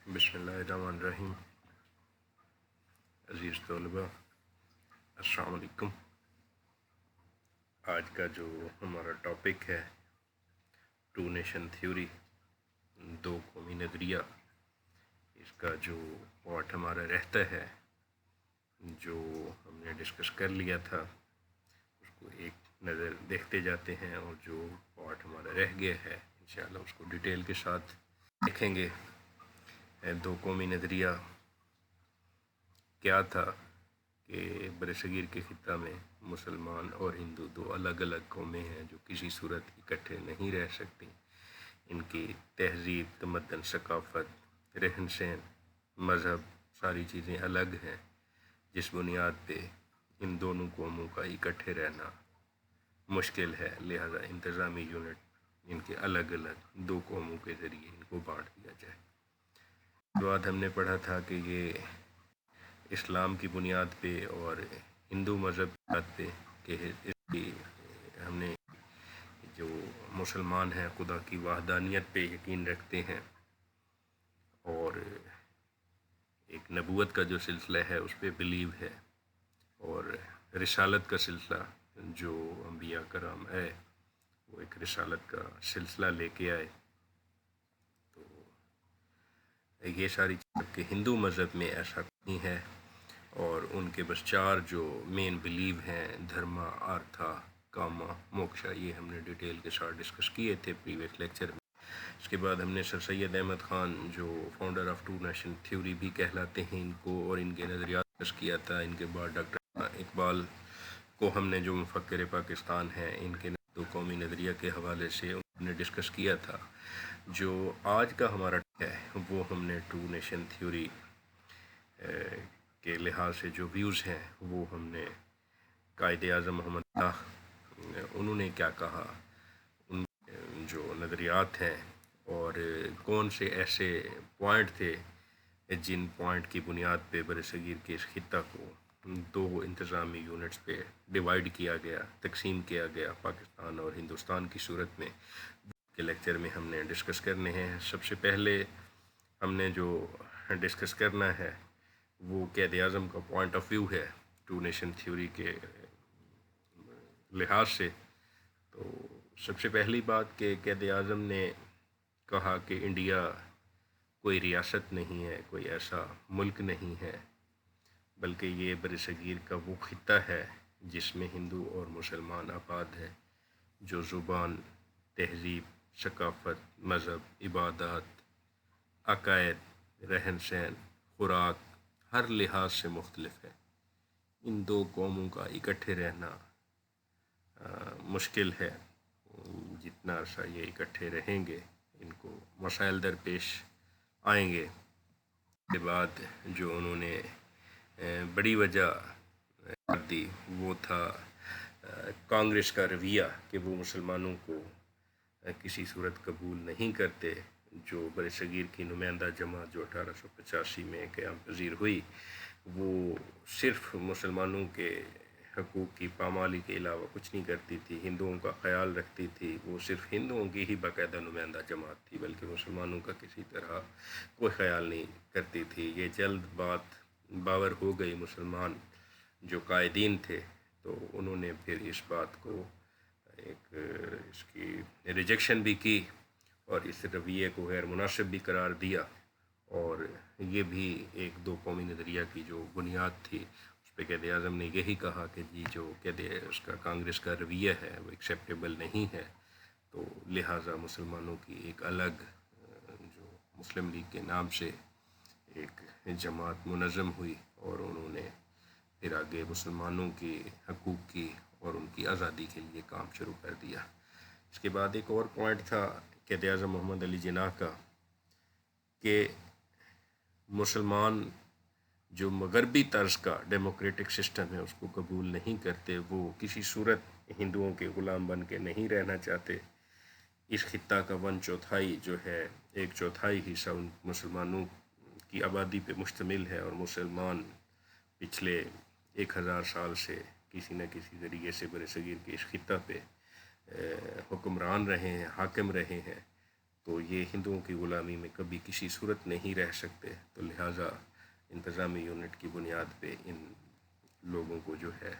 بسم اللہ الرحمن الرحیم۔ عزیز طلباء، السلام علیکم۔ آج کا جو ہمارا ٹاپک ہے ٹو نیشن تھیوری، دو قومی نظریہ، اس کا جو پارٹ ہمارا رہتا ہے، جو ہم نے ڈسکس کر لیا تھا، اس کو ایک نظر دیکھتے جاتے ہیں، اور جو پارٹ ہمارا رہ گیا ہے انشاءاللہ اس کو ڈیٹیل کے ساتھ دیکھیں گے۔ دو قومی نظریہ کیا تھا کہ برصغیر کے خطہ میں مسلمان اور ہندو دو الگ الگ قومیں ہیں جو کسی صورت اکٹھے نہیں رہ سکتی۔ ان کی تہذیب، تمدن، ثقافت، رہن سہن، مذہب، ساری چیزیں الگ ہیں، جس بنیاد پہ ان دونوں قوموں کا اکٹھے رہنا مشکل ہے، لہذا انتظامی یونٹ ان کے الگ الگ دو قوموں کے ذریعے ان کو بانٹ دیا جائے۔ تو بعد ہم نے پڑھا تھا کہ یہ اسلام کی بنیاد پہ اور ہندو مذہب کی بنیاد پہ کہ اس کی ہم نے جو مسلمان ہیں خدا کی وحدانیت پہ یقین رکھتے ہیں، اور ایک نبوت کا جو سلسلہ ہے اس پہ بلیو ہے، اور رسالت کا سلسلہ جو انبیاء کرام ہے وہ ایک رسالت کا سلسلہ لے کے آئے۔ تو یہ ساری چیزیں کہ ہندو مذہب میں ایسا نہیں ہے، اور ان کے بس چار جو مین بلیو ہیں، دھرما، آرتھا، کاما، موکشا، یہ ہم نے ڈیٹیل کے ساتھ ڈسکس کیے تھے پریویس لیکچر میں۔ اس کے بعد ہم نے سر سید احمد خان جو founder of two nation theory بھی کہلاتے ہیں ان کو، اور ان کے نظریات ڈسکس کیا تھا۔ ان کے بعد ڈاکٹر اقبال کو ہم نے جو مفکر پاکستان ہیں ان کے دو قومی نظریہ کے حوالے سے انہوں نے ڈسکس کیا تھا۔ جو آج کا ہمارا ہے وہ ہم نے ٹو نیشن تھیوری کے لحاظ سے جو ویوز ہیں وہ ہم نے قائد اعظم محمد اللہ انہوں نے کیا کہا، ان جو نظریات ہیں، اور کون سے ایسے پوائنٹ تھے جن پوائنٹ کی بنیاد پہ برصغیر کے اس خطہ کو دو انتظامی یونٹس پہ ڈیوائیڈ کیا گیا، تقسیم کیا گیا پاکستان اور ہندوستان کی صورت میں، کے لیکچر میں ہم نے ڈسکس کرنے ہیں۔ سب سے پہلے ہم نے جو ڈسکس کرنا ہے وہ قائد اعظم کا پوائنٹ آف ویو ہے ٹو نیشن تھیوری کے لحاظ سے۔ تو سب سے پہلی بات کہ قائد اعظم نے کہا کہ انڈیا کوئی ریاست نہیں ہے، کوئی ایسا ملک نہیں ہے، بلکہ یہ برصغیر کا وہ خطہ ہے جس میں ہندو اور مسلمان آباد ہے، جو زبان، تہذیب، ثقافت، مذہب، عبادات، عقائد، رہن سہن، خوراک، ہر لحاظ سے مختلف ہے۔ ان دو قوموں کا اکٹھے رہنا مشکل ہے۔ جتنا عرصہ یہ اکٹھے رہیں گے ان کو مسائل درپیش آئیں گے۔ اس کے بعد جو انہوں نے بڑی وجہ دی وہ تھا کانگریس کا رویہ کہ وہ مسلمانوں کو کسی صورت قبول نہیں کرتے۔ جو برصغیر کی نمائندہ جماعت جو 1885 میں قیام پذیر ہوئی، وہ صرف مسلمانوں کے حقوق کی پامالی کے علاوہ کچھ نہیں کرتی تھی، ہندوؤں کا خیال رکھتی تھی۔ وہ صرف ہندوؤں کی ہی باقاعدہ نمائندہ جماعت تھی، بلکہ مسلمانوں کا کسی طرح کوئی خیال نہیں کرتی تھی۔ یہ جلد بات باور ہو گئی مسلمان جو قائدین تھے، تو انہوں نے پھر اس بات کو ایک اس کی ریجیکشن بھی کی اور اس رویے کو غیر مناسب بھی قرار دیا، اور یہ بھی ایک دو قومی نظریہ کی جو بنیاد تھی اس پہ قائد اعظم نے یہی کہا کہ جی جو اس کا کانگریس کا رویہ ہے وہ ایکسیپٹیبل نہیں ہے، تو لہٰذا مسلمانوں کی ایک الگ جو مسلم لیگ کے نام سے ایک جماعت منظم ہوئی، اور انہوں نے پھر آگے مسلمانوں کے حقوق کی اور ان کی آزادی کے لیے کام شروع کر دیا۔ اس کے بعد ایک اور پوائنٹ تھا قائد اعظم محمد علی جناح کا کہ مسلمان جو مغربی طرز کا ڈیموکریٹک سسٹم ہے اس کو قبول نہیں کرتے، وہ کسی صورت ہندوؤں کے غلام بن کے نہیں رہنا چاہتے۔ اس خطہ کا 1/4 جو ہے، 1/4 حصہ ان مسلمانوں کی آبادی پہ مشتمل ہے، اور مسلمان پچھلے 1000 سال سے کسی نہ کسی ذریعے سے برصغیر کے اس خطہ پہ حکمران رہے ہیں، حاکم رہے ہیں۔ تو یہ ہندوؤں کی غلامی میں کبھی کسی صورت نہیں رہ سکتے، تو لہٰذا انتظامی یونٹ کی بنیاد پہ ان لوگوں کو جو ہے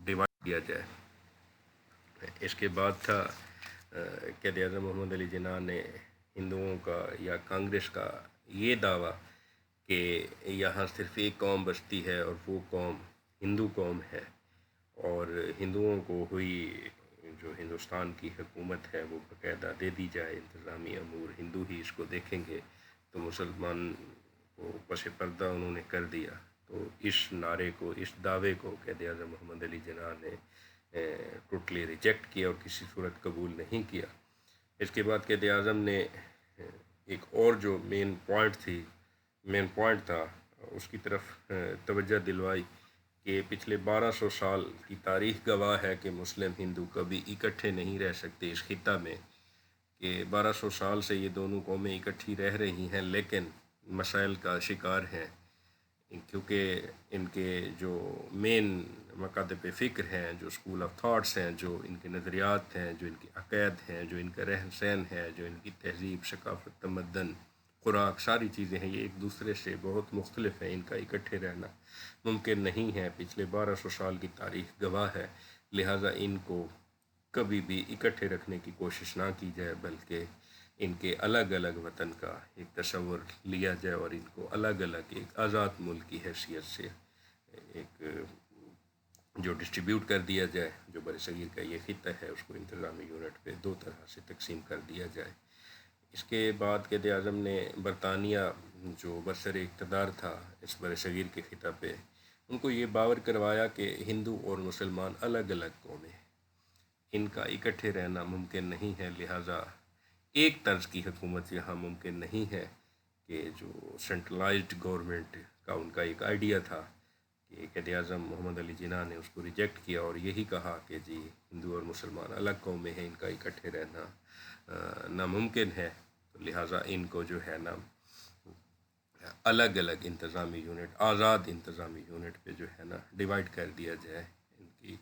ڈیوائڈ کیا جائے۔ اس کے بعد تھا قائد اعظم محمد علی جناح نے ہندوؤں کا یا کانگریس کا یہ دعویٰ کہ یہاں صرف ایک قوم بستی ہے اور وہ قوم ہندو قوم ہے، اور ہندوؤں کو ہوئی جو ہندوستان کی حکومت ہے وہ باقاعدہ دے دی جائے، انتظامی امور ہندو ہی اس کو دیکھیں گے، تو مسلمان کو پس پردہ انہوں نے کر دیا۔ تو اس نعرے کو، اس دعوے کو قائد اعظم محمد علی جناح نے ٹوٹلی ریجیکٹ کیا اور کسی صورت قبول نہیں کیا۔ اس کے بعد قائد اعظم نے ایک اور جو مین پوائنٹ تھا اس کی طرف توجہ دلوائی کہ پچھلے 1200 سال کی تاریخ گواہ ہے کہ مسلم ہندو کبھی اکٹھے نہیں رہ سکتے اس خطہ میں، کہ 1200 سال سے یہ دونوں قومیں اکٹھی رہ رہی ہیں لیکن مسائل کا شکار ہیں، کیونکہ ان کے جو مین مکاتب فکر ہیں، جو اسکول آف تھاٹس ہیں، جو ان کے نظریات ہیں، جو ان کے عقائد ہیں، جو ان کا رہن سہن ہے، جو ان کی تہذیب، ثقافت، تمدن، خوراک، ساری چیزیں ہیں، یہ ایک دوسرے سے بہت مختلف ہیں، ان کا اکٹھے رہنا ممکن نہیں ہے، پچھلے 1200 سال کی تاریخ گواہ ہے، لہٰذا ان کو کبھی بھی اکٹھے رکھنے کی کوشش نہ کی جائے بلکہ ان کے الگ الگ وطن کا ایک تصور لیا جائے اور ان کو الگ الگ ایک آزاد ملک کی حیثیت سے ایک جو ڈسٹریبیوٹ کر دیا جائے، جو برصغیر کا یہ خطہ ہے اس کو انتظامی یونٹ پہ دو طرح سے تقسیم کر دیا جائے۔ اس کے بعد قائد اعظم نے برطانیہ جو برسر اقتدار تھا اس برصغیر کے خطہ پہ، ان کو یہ باور کروایا کہ ہندو اور مسلمان الگ الگ قومیں ہیں، ان کا اکٹھے رہنا ممکن نہیں ہے، لہٰذا ایک طرز کی حکومت یہاں ممکن نہیں ہے، کہ جو سینٹرلائزڈ گورنمنٹ کا ان کا ایک آئیڈیا تھا کہ قائد اعظم محمد علی جناح نے اس کو ریجیکٹ کیا اور یہی کہا کہ جی ہندو اور مسلمان الگ قومیں ہیں، ان کا اکٹھے رہنا ناممکن ہے، تو لہٰذا ان کو جو ہے نا الگ الگ انتظامی یونٹ، آزاد انتظامی یونٹ پہ جو ہے نا ڈیوائڈ کر دیا جائے، ان کی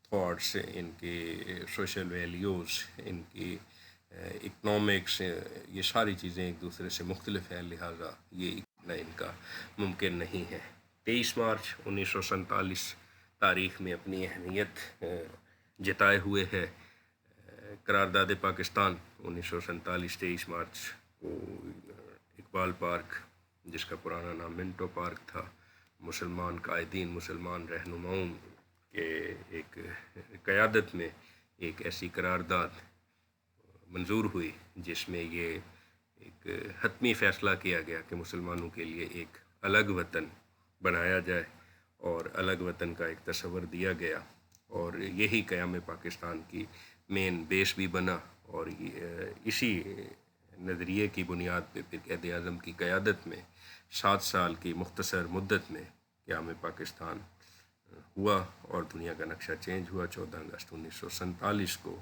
تھاٹس، ان کی سوشل ویلیوز، ان کی اکنامکس، یہ ساری چیزیں ایک دوسرے سے مختلف ہیں، لہٰذا یہ ان کا ممکن نہیں ہے۔ 23 مارچ 1947 تاریخ میں اپنی اہمیت جتائے ہوئے ہے قرارداد پاکستان 1947 23 مارچ کو اقبال پارک، جس کا پرانا نام منٹو پارک تھا، مسلمان قائدین، مسلمان رہنماؤں کے ایک قیادت میں ایک ایسی قرارداد منظور ہوئی جس میں یہ ایک حتمی فیصلہ کیا گیا کہ مسلمانوں کے لیے ایک الگ وطن بنایا جائے اور الگ وطن کا ایک تصور دیا گیا، اور یہی قیام پاکستان کی مین بیس بھی بنا، اور اسی نظریے کی بنیاد پہ پھر قائد اعظم کی قیادت میں 7 سال کی مختصر مدت میں قیام پاکستان ہوا اور دنیا کا نقشہ چینج ہوا۔ 14 اگست 1947 کو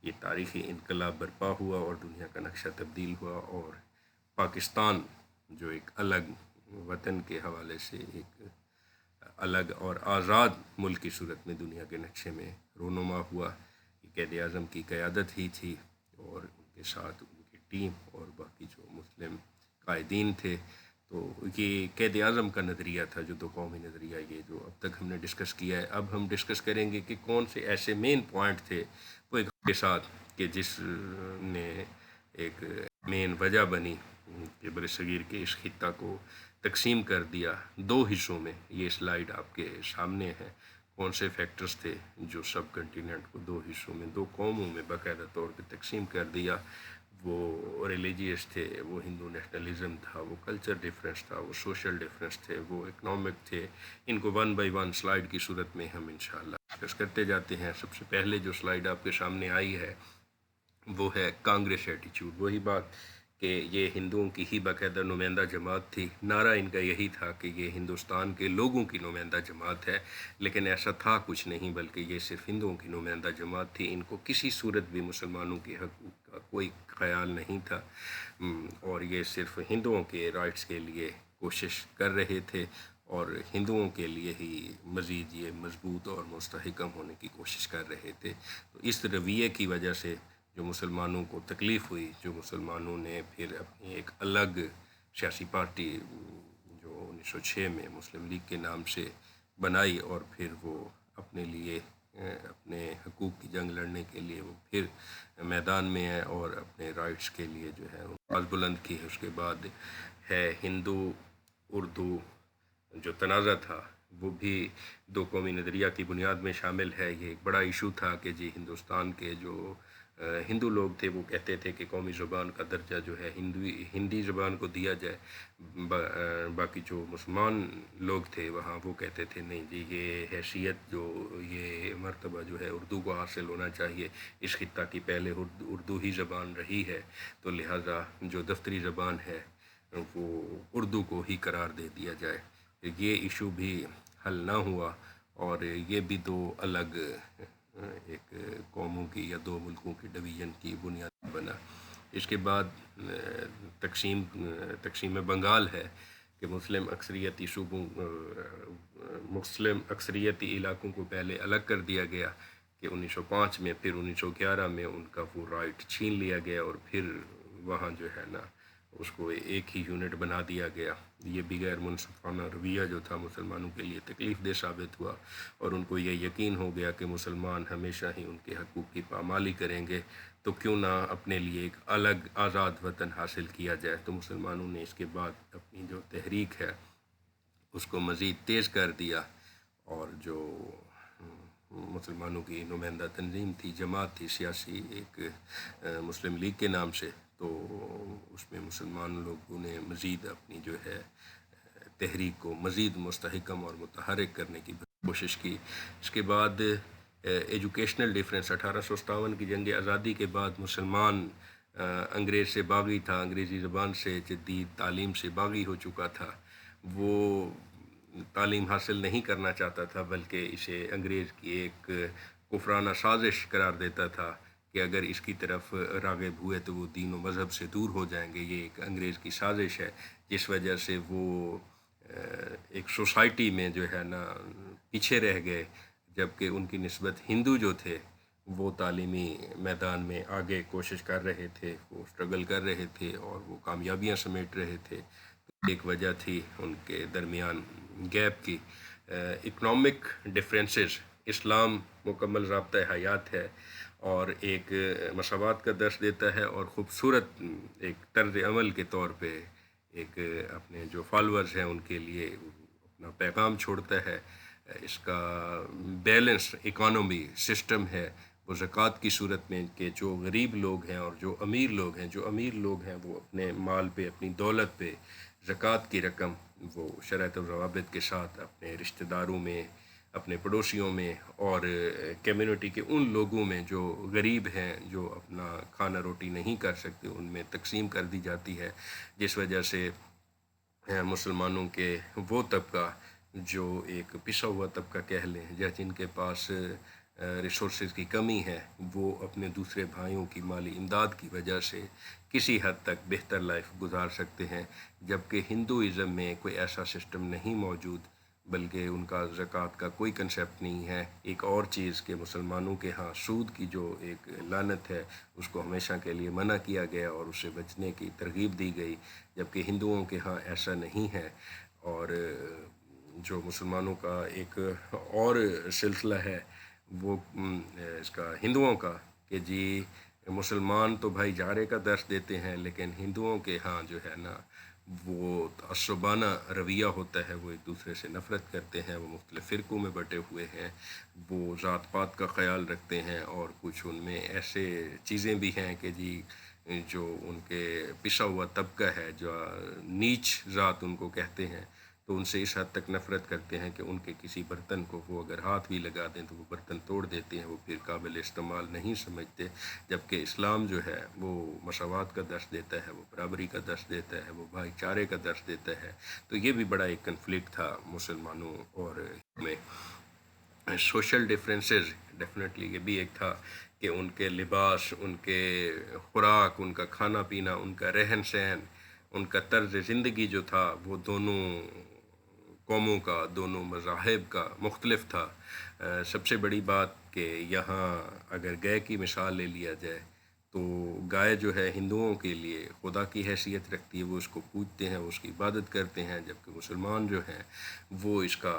یہ تاریخی انقلاب برپا ہوا اور دنیا کا نقشہ تبدیل ہوا، اور پاکستان جو ایک الگ وطن کے حوالے سے ایک الگ اور آزاد ملک کی صورت میں دنیا کے نقشے میں رونما ہوا۔ یہ قائد اعظم کی قیادت ہی تھی اور ان کے ساتھ ان کی ٹیم اور باقی جو مسلم قائدین تھے، تو یہ قائد اعظم کا نظریہ تھا، جو دو قومی نظریہ، یہ جو اب تک ہم نے ڈسکس کیا ہے۔ اب ہم ڈسکس کریں گے کہ کون سے ایسے مین پوائنٹ تھے وہ ایک کے ساتھ کہ جس نے ایک مین وجہ بنی کہ برصغیر کے اس خطہ کو تقسیم کر دیا دو حصوں میں۔ یہ سلائیڈ آپ کے سامنے ہے، کون سے فیکٹرز تھے جو سب کنٹیننٹ کو دو حصوں میں، دو قوموں میں باقاعدہ طور پہ تقسیم کر دیا۔ وہ ریلیجیس تھے، وہ ہندو نیشنلزم تھا، وہ کلچر ڈیفرنس تھا، وہ سوشل ڈیفرنس تھے، وہ اکنامک تھے۔ ان کو 1 بائی 1 سلائیڈ کی صورت میں ہم انشاءاللہ ڈسکس کرتے جاتے ہیں۔ سب سے پہلے جو سلائیڈ آپ کے سامنے آئی ہے وہ ہے کانگریس ایٹیچیوڈ۔ وہی بات کہ یہ ہندوؤں کی ہی باقاعدہ نمائندہ جماعت تھی، نعرہ ان کا یہی تھا کہ یہ ہندوستان کے لوگوں کی نمائندہ جماعت ہے، لیکن ایسا تھا کچھ نہیں، بلکہ یہ صرف ہندوؤں کی نمائندہ جماعت تھی۔ ان کو کسی صورت بھی مسلمانوں کے حقوق کا کوئی خیال نہیں تھا، اور یہ صرف ہندوؤں کے رائٹس کے لیے کوشش کر رہے تھے اور ہندوؤں کے لیے ہی مزید یہ مضبوط اور مستحکم ہونے کی کوشش کر رہے تھے۔ تو اس رویے کی وجہ سے جو مسلمانوں کو تکلیف ہوئی، جو مسلمانوں نے پھر اپنی ایک الگ سیاسی پارٹی جو 1906 میں مسلم لیگ کے نام سے بنائی، اور پھر وہ اپنے لیے اپنے حقوق کی جنگ لڑنے کے لیے وہ پھر میدان میں ہے اور اپنے رائٹس کے لیے جو ہے آواز بلند کی ہے۔ اس کے بعد ہے ہندو اردو جو تنازع تھا، وہ بھی دو قومی نظریہ کی بنیاد میں شامل ہے۔ یہ ایک بڑا ایشو تھا کہ جی ہندوستان کے جو ہندو لوگ تھے وہ کہتے تھے کہ قومی زبان کا درجہ جو ہے ہندی زبان کو دیا جائے، باقی جو مسلمان لوگ تھے وہاں وہ کہتے تھے نہیں جی یہ حیثیت جو یہ مرتبہ جو ہے اردو کو حاصل ہونا چاہیے، اس خطہ کی پہلے اردو ہی زبان رہی ہے، تو لہٰذا جو دفتری زبان ہے وہ اردو کو ہی قرار دے دیا جائے۔ یہ ایشو بھی حل نہ ہوا اور یہ بھی دو الگ ایک قوموں کی یا دو ملکوں کی ڈویژن کی بنیاد بنا۔ اس کے بعد تقسیم بنگال ہے کہ مسلم اکثریتی علاقوں کو پہلے الگ کر دیا گیا کہ 1905 میں، پھر 1911 میں ان کا وہ رائٹ چھین لیا گیا اور پھر وہاں جو ہے نا اس کو ایک ہی یونٹ بنا دیا گیا۔ یہ بھی غیر منصفانہ رویہ جو تھا مسلمانوں کے لیے تکلیف دہ ثابت ہوا، اور ان کو یہ یقین ہو گیا کہ مسلمان ہمیشہ ہی ان کے حقوق کی پامالی کریں گے، تو کیوں نہ اپنے لیے ایک الگ آزاد وطن حاصل کیا جائے۔ تو مسلمانوں نے اس کے بعد اپنی جو تحریک ہے اس کو مزید تیز کر دیا، اور جو مسلمانوں کی نمائندہ تنظیم تھی، جماعت تھی سیاسی ایک مسلم لیگ کے نام سے، تو اس میں مسلمان لوگوں نے مزید اپنی جو ہے تحریک کو مزید مستحکم اور متحرک کرنے کی کوشش کی۔ اس کے بعد ایجوکیشنل ڈیفرنس، 1857 کی جنگ آزادی کے بعد مسلمان انگریز سے باغی تھا، انگریزی زبان سے جدید تعلیم سے باغی ہو چکا تھا، وہ تعلیم حاصل نہیں کرنا چاہتا تھا بلکہ اسے انگریز کی ایک کفرانہ سازش قرار دیتا تھا کہ اگر اس کی طرف راغب ہوئے تو وہ دین و مذہب سے دور ہو جائیں گے۔ یہ ایک انگریز کی سازش ہے جس وجہ سے وہ ایک سوسائٹی میں جو ہے نا پیچھے رہ گئے، جبکہ ان کی نسبت ہندو جو تھے وہ تعلیمی میدان میں آگے کوشش کر رہے تھے، وہ اسٹرگل کر رہے تھے اور وہ کامیابیاں سمیٹ رہے تھے۔ ایک وجہ تھی ان کے درمیان گیپ کی۔ اکنامک ڈفرینسز، اسلام مکمل ضابطۂ حیات ہے اور ایک مساوات کا درس دیتا ہے، اور خوبصورت ایک طرز عمل کے طور پہ ایک اپنے جو فالورز ہیں ان کے لیے اپنا پیغام چھوڑتا ہے۔ اس کا بیلنس اکانومی سسٹم ہے، وہ زکوٰۃ کی صورت میں کہ جو غریب لوگ ہیں اور جو امیر لوگ ہیں وہ اپنے مال پہ، اپنی دولت پہ زکوٰۃ کی رقم وہ شرائط و ضوابط کے ساتھ اپنے رشتہ داروں میں، اپنے پڑوسیوں میں اور کمیونٹی کے ان لوگوں میں جو غریب ہیں، جو اپنا کھانا روٹی نہیں کر سکتے، ان میں تقسیم کر دی جاتی ہے، جس وجہ سے مسلمانوں کے وہ طبقہ جو ایک پسا ہوا طبقہ کہہ لیں یا جن کے پاس ریسورسز کی کمی ہے، وہ اپنے دوسرے بھائیوں کی مالی امداد کی وجہ سے کسی حد تک بہتر لائف گزار سکتے ہیں، جبکہ ہندوازم میں کوئی ایسا سسٹم نہیں موجود، بلکہ ان کا زکوٰۃ کا کوئی کنسیپٹ نہیں ہے۔ ایک اور چیز کہ مسلمانوں کے ہاں سود کی جو ایک لعنت ہے اس کو ہمیشہ کے لیے منع کیا گیا اور اس سے بچنے کی ترغیب دی گئی، جبکہ ہندوؤں کے ہاں ایسا نہیں ہے۔ اور جو مسلمانوں کا ایک اور سلسلہ ہے وہ اس کا ہندوؤں کا کہ جی مسلمان تو بھائی چارے کا درس دیتے ہیں، لیکن ہندوؤں کے ہاں جو ہے نا وہ تعصبانہ رویہ ہوتا ہے، وہ ایک دوسرے سے نفرت کرتے ہیں، وہ مختلف فرقوں میں بٹے ہوئے ہیں، وہ ذات پات کا خیال رکھتے ہیں، اور کچھ ان میں ایسے چیزیں بھی ہیں کہ جی جو ان کے پسا ہوا طبقہ ہے، جو نیچ ذات ان کو کہتے ہیں، تو ان سے اس حد تک نفرت کرتے ہیں کہ ان کے کسی برتن کو وہ اگر ہاتھ بھی لگا دیں تو وہ برتن توڑ دیتے ہیں، وہ پھر قابل استعمال نہیں سمجھتے، جبکہ اسلام جو ہے وہ مساوات کا درس دیتا ہے، وہ برابری کا درس دیتا ہے، وہ بھائی چارے کا درس دیتا ہے۔ تو یہ بھی بڑا ایک کنفلکٹ تھا مسلمانوں اور میں۔ سوشل ڈفرینسز ڈیفینیٹلی یہ بھی ایک تھا کہ ان کے لباس، ان کے خوراک، ان کا کھانا پینا، ان کا رہن سہن، ان کا طرز زندگی جو تھا وہ دونوں قوموں کا، دونوں مذاہب کا مختلف تھا۔ سب سے بڑی بات کہ یہاں اگر گئے کی مثال لے لیا جائے تو گائے جو ہے ہندوؤں کے لیے خدا کی حیثیت رکھتی ہے، وہ اس کو پوجتے ہیں، وہ اس کی عبادت کرتے ہیں، جبکہ مسلمان جو ہیں وہ اس کا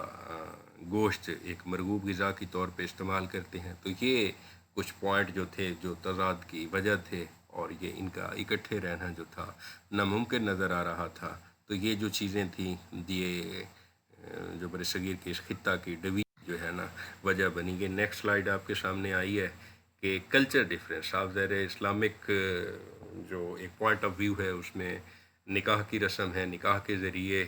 گوشت ایک مرغوب غذا کی طور پہ استعمال کرتے ہیں۔ تو یہ کچھ پوائنٹ جو تھے جو تضاد کی وجہ تھے، اور یہ ان کا اکٹھے رہنا جو تھا ناممکن نظر آ رہا تھا۔ تو یہ جو چیزیں تھیں یہ جو برصغیر کے اس خطہ کی جو ہے نا وجہ بنی گئی۔ نیکسٹ سلائیڈ آپ کے سامنے آئی ہے کہ کلچر ڈیفرنس آپ ظاہر اسلامک جو ایک پوائنٹ آف ویو ہے اس میں نکاح کی رسم ہے، نکاح کے ذریعے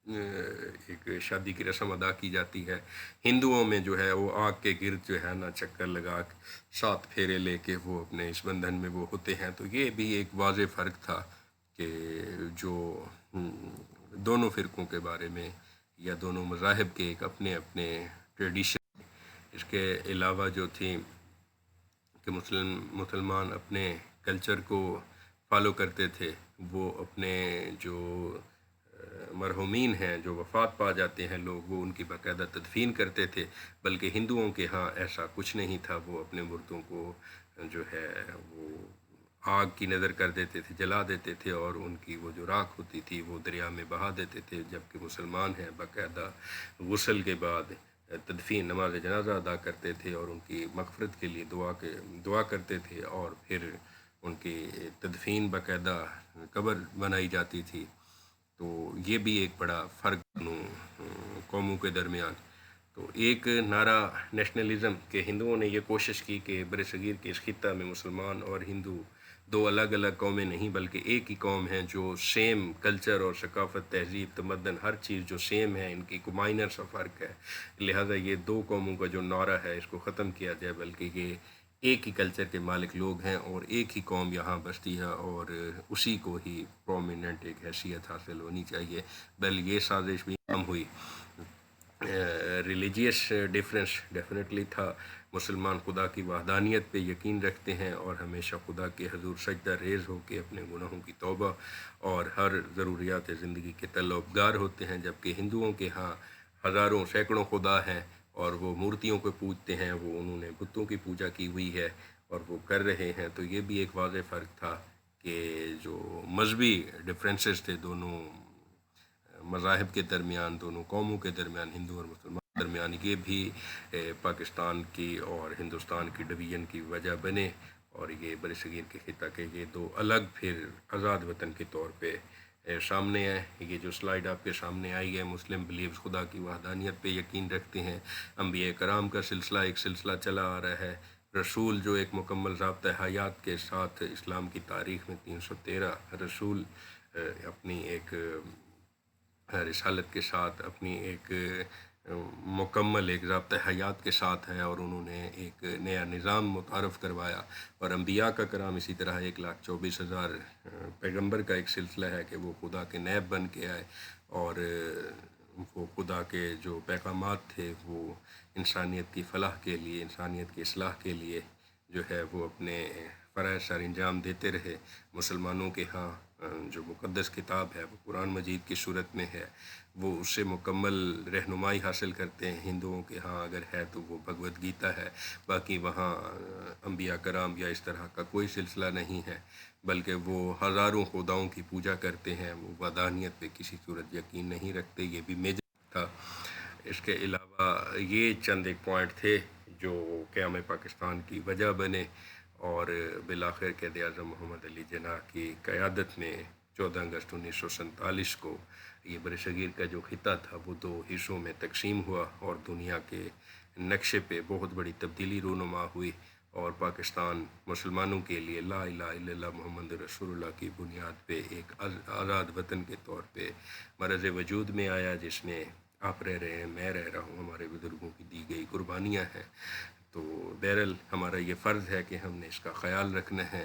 ایک شادی کی رسم ادا کی جاتی ہے۔ ہندوؤں میں جو ہے وہ آگ کے گرد جو ہے نا چکر لگا 7 پھیرے لے کے وہ اپنے اس بندھن میں وہ ہوتے ہیں۔ تو یہ بھی ایک واضح فرق تھا کہ جو دونوں فرقوں کے بارے میں یا دونوں مذاہب کے ایک اپنے اپنے ٹریڈیشن، اس کے علاوہ جو تھی کہ مسلمان اپنے کلچر کو فالو کرتے تھے، وہ اپنے جو مرحومین ہیں جو وفات پا جاتے ہیں لوگ، وہ ان کی باقاعدہ تدفین کرتے تھے، بلکہ ہندوؤں کے ہاں ایسا کچھ نہیں تھا۔ وہ اپنے مردوں کو جو ہے وہ آگ کی نظر کر دیتے تھے، جلا دیتے تھے، اور ان کی وہ جو راکھ ہوتی تھی وہ دریا میں بہا دیتے تھے، جبکہ مسلمان ہیں باقاعدہ غسل کے بعد تدفین نماز جنازہ ادا کرتے تھے اور ان کی مغفرت کے لیے دعا کرتے تھے، اور پھر ان کی تدفین باقاعدہ قبر بنائی جاتی تھی۔ تو یہ بھی ایک بڑا فرق دونوں قوموں کے درمیان۔ تو ایک نعرہ نیشنلزم کے ہندوؤں نے یہ کوشش کی کہ برصغیر کے اس خطہ میں مسلمان اور ہندو دو الگ الگ قومیں نہیں بلکہ ایک ہی قوم ہیں، جو سیم کلچر اور ثقافت، تہذیب، تمدن، ہر چیز جو سیم ہے، ان کی کوئی مائنر سا فرق ہے، لہٰذا یہ دو قوموں کا جو نعرہ ہے اس کو ختم کیا جائے، بلکہ یہ ایک ہی کلچر کے مالک لوگ ہیں اور ایک ہی قوم یہاں بستی ہے اور اسی کو ہی پرومیننٹ ایک حیثیت حاصل ہونی چاہیے۔ بل یہ سازش بھی کم ہوئی۔ ریلیجیس ڈیفرنس ڈیفینیٹلی تھا۔ مسلمان خدا کی وحدانیت پہ یقین رکھتے ہیں اور ہمیشہ خدا کے حضور سجدہ ریز ہو کے اپنے گناہوں کی توبہ اور ہر ضروریات زندگی کے طلبگار ہوتے ہیں، جبکہ ہندوؤں کے ہاں ہزاروں سینکڑوں خدا ہیں اور وہ مورتیوں کو پوجتے ہیں، وہ انہوں نے بتوں کی پوجا کی ہوئی ہے اور وہ کر رہے ہیں۔ تو یہ بھی ایک واضح فرق تھا کہ جو مذہبی ڈفرینسز تھے دونوں مذاہب کے درمیان، دونوں قوموں کے درمیان، ہندو اور مسلمان کے درمیان، یہ بھی پاکستان کی اور ہندوستان کی ڈویژن کی وجہ بنے، اور یہ برصغیر کے خطہ کے یہ دو الگ پھر آزاد وطن کے طور پہ سامنے ہے۔ یہ جو سلائیڈ آپ کے سامنے آئی ہے، مسلم بلیوز خدا کی وحدانیت پہ یقین رکھتے ہیں، انبیاء کرام کا سلسلہ ایک سلسلہ چلا آ رہا ہے، رسول جو ایک مکمل ضابطہ حیات کے ساتھ اسلام کی تاریخ میں 313 رسول اپنی ایک رسالت کے ساتھ، اپنی ایک مکمل ایک ضابطہ حیات کے ساتھ ہے، اور انہوں نے ایک نیا نظام متعارف کروایا، اور انبیاء کا کرام اسی طرح 1,24,000 پیغمبر کا ایک سلسلہ ہے کہ وہ خدا کے نیب بن کے آئے، اور وہ خدا کے جو پیغامات تھے وہ انسانیت کی فلاح کے لیے، انسانیت کی اصلاح کے لیے جو ہے وہ اپنے فرائض سر انجام دیتے رہے۔ مسلمانوں کے ہاں جو مقدس کتاب ہے وہ قرآن مجید کی صورت میں ہے، وہ اس سے مکمل رہنمائی حاصل کرتے ہیں۔ ہندوؤں کے ہاں اگر ہے تو وہ بھگوت گیتا ہے، باقی وہاں انبیاء کرام یا اس طرح کا کوئی سلسلہ نہیں ہے، بلکہ وہ ہزاروں خداؤں کی پوجا کرتے ہیں، وہ وحدانیت پہ کسی صورت یقین نہیں رکھتے۔ یہ بھی میجر تھا۔ اس کے علاوہ یہ چند ایک پوائنٹ تھے جو قیام پاکستان کی وجہ بنے، اور بالآخر قائد اعظم محمد علی جناح کی قیادت میں 14 اگست 1947 کو یہ برصغیر کا جو خطہ تھا وہ دو حصوں میں تقسیم ہوا، اور دنیا کے نقشے پہ بہت بڑی تبدیلی رونما ہوئی، اور پاکستان مسلمانوں کے لیے لا الہ الا اللہ محمد رسول اللہ کی بنیاد پہ ایک آزاد وطن کے طور پہ مرز وجود میں آیا، جس میں آپ رہ رہے ہیں، میں رہ رہا ہوں، ہمارے بزرگوں کی دی گئی قربانیاں ہیں۔ تو بہرحال ہمارا یہ فرض ہے کہ ہم نے اس کا خیال رکھنا ہے،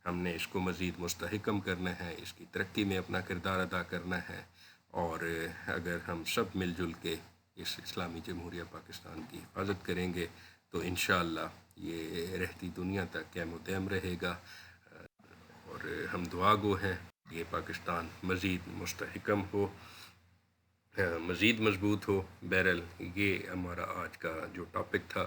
ہم نے اس کو مزید مستحکم کرنا ہے، اس کی ترقی میں اپنا کردار ادا کرنا ہے، اور اگر ہم سب مل جل کے اس اسلامی جمہوریہ پاکستان کی حفاظت کریں گے تو انشاءاللہ یہ رہتی دنیا تک قائم و دائم رہے گا، اور ہم دعا گو ہیں یہ پاکستان مزید مستحکم ہو۔ مزید مضبوط ہو۔ بہرحال یہ ہمارا آج کا جو ٹاپک تھا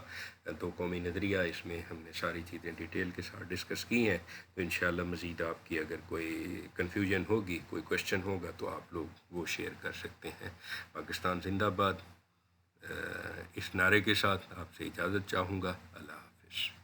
تو قومی نظریہ، اس میں ہم نے ساری چیزیں ڈیٹیل کے ساتھ ڈسکس کی ہیں، تو انشاءاللہ مزید آپ کی اگر کوئی کنفیوژن ہوگی، کوئی کویشچن ہوگا تو آپ لوگ وہ شیئر کر سکتے ہیں۔ پاکستان زندہ باد، اس نعرے کے ساتھ آپ سے اجازت چاہوں گا۔ اللہ حافظ۔